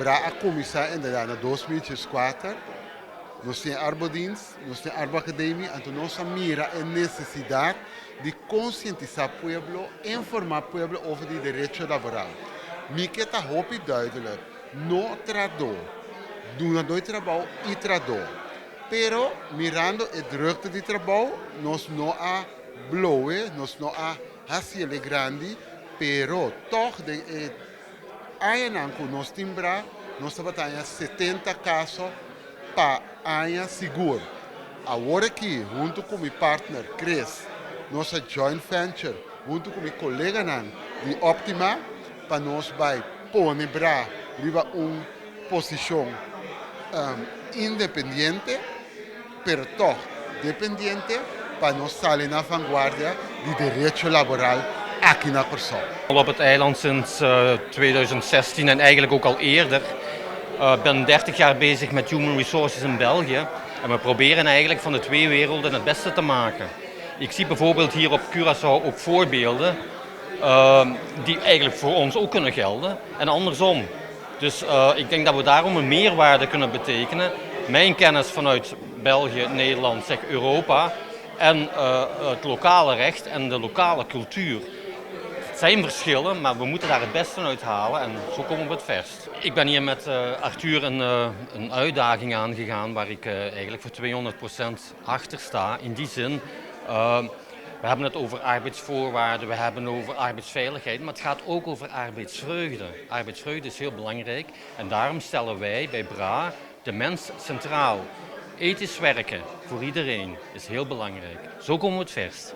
Bra a comissar inderdaad na 2004. Nós temos arbodienst, nós temos arbacademia, então nossa mira é necessidade de conscientizar o povo, informar o povo over die direito laboral. Mieke está hoop duidelijk, no trador, doen dois trabalho e trador. Pero mirando a drukte de trabalho, nós não a blowen, nós não a haciele grande, pero toch de Ayananku nós timbra, nós trabalhamos 70 casos para Aya seguro. Agora aqui, junto com meu partner Chris, nossa joint venture, junto com meu colega de Optima, para nós vai pôr riba posição independente, pero toch dependiente, para nós sair na vanguardia de direito laboral aqui na persoon. Op het eiland sinds 2016 en eigenlijk ook al eerder. Ik ben 30 jaar bezig met Human Resources in België. En we proberen eigenlijk van de twee werelden het beste te maken. Ik zie bijvoorbeeld hier op Curaçao ook voorbeelden die eigenlijk voor ons ook kunnen gelden. En andersom. Dus ik denk dat we daarom een meerwaarde kunnen betekenen. Mijn kennis vanuit België, Nederland, zeg Europa. En het lokale recht en de lokale cultuur. Het zijn verschillen, maar we moeten daar het beste uit halen en zo komen we het verst. Ik ben hier met Arthur een uitdaging aangegaan waar ik eigenlijk voor 200% achter sta. In die zin, we hebben het over arbeidsvoorwaarden, we hebben het over arbeidsveiligheid, maar het gaat ook over arbeidsvreugde. Arbeidsvreugde is heel belangrijk en daarom stellen wij bij BRA de mens centraal. Ethisch werken voor iedereen is heel belangrijk. Zo komen we het verst.